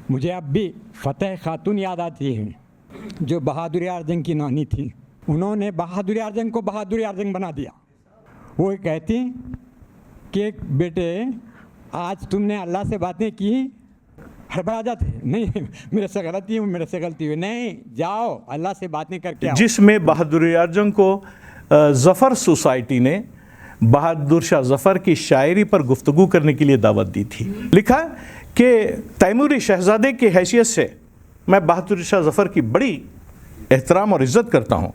مجھے اب بھی فتح خاتون یاد آتی ہیں جو بہادر اعظم کی نانی تھی. انہوں نے بہادر اعظم کو بہادر اعظم بنا دیا. وہ کہتی کہ بیٹے آج تم نے اللہ سے باتیں کی, ہڑبڑا جاتے نہیں میرے سے غلطی ہوئی, میرے سے غلطی ہوئی, نہیں جاؤ اللہ سے باتیں کر کے آؤ. جس میں بہادر اعظم کو ظفر سوسائٹی نے بہادر شاہ ظفر کی شاعری پر گفتگو کرنے کے لیے دعوت دی تھی. لکھا کہ تیموری شہزادے کی حیثیت سے میں بہادر شاہ ظفر کی بڑی احترام اور عزت کرتا ہوں,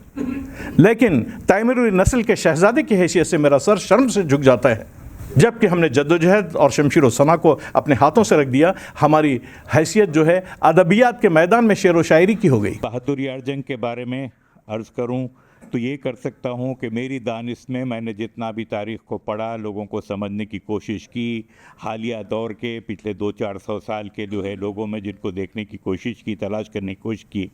لیکن تیموری نسل کے شہزادے کی حیثیت سے میرا سر شرم سے جھک جاتا ہے. جب کہ ہم نے جدوجہد اور شمشیر و سنا کو اپنے ہاتھوں سے رکھ دیا, ہماری حیثیت جو ہے ادبیات کے میدان میں شعر و شاعری کی ہو گئی. بہادر اعظم کے بارے میں عرض کروں تو یہ کر سکتا ہوں کہ میری دانش میں نے جتنا بھی تاریخ کو پڑھا, لوگوں کو سمجھنے کی کوشش کی, حالیہ دور کے پچھلے 200-400 سال کے جو ہے لوگوں میں جن کو دیکھنے کی کوشش کی, تلاش کرنے کی کوشش کی,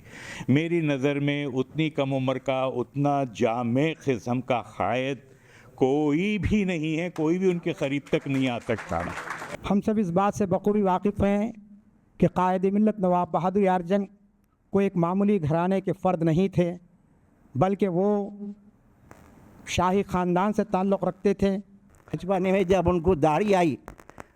میری نظر میں اتنی کم عمر کا, اتنا جامع قسم کا قائد کوئی بھی نہیں ہے, کوئی بھی ان کے قریب تک نہیں آ سکتا. ہم سب اس بات سے بخوبی واقف ہیں کہ قائد ملت نواب بہادر اعظم کو ایک معمولی گھرانے کے فرد نہیں تھے, بلکہ وہ شاہی خاندان سے تعلق رکھتے تھے. بچپنے میں جب ان کو داڑھی آئی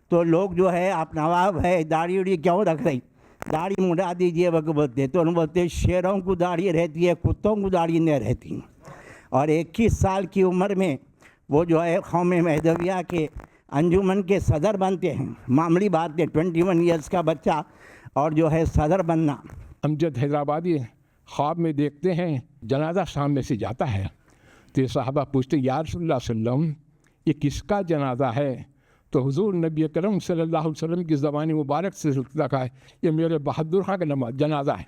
تو لوگ جو ہے آپ نواب ہے داڑھی وڑی کیوں رکھ رہی, داڑھی مڈا دیجیے وہ بولتے تو ان بولتے شیروں کو داڑھی رہتی ہے, کتوں کو داڑھی نہیں رہتی. اور 21 سال کی عمر میں وہ جو ہے قوم مہدویہ کے انجمن کے صدر بنتے ہیں. معمولی بات ہے 21 ایئرس کا بچہ اور جو ہے صدر بننا. امجد حیدرآبادی خواب میں دیکھتے ہیں جنازہ سامنے سے جاتا ہے تو یہ صحابہ پوچھتے یا رسول اللہ صلی اللہ علیہ وسلم یہ کس کا جنازہ ہے؟ تو حضور نبی کرم صلی اللہ علیہ وسلم کی زبان مبارک سے کہا ہے یہ میرے بہادر خان کا جنازہ ہے.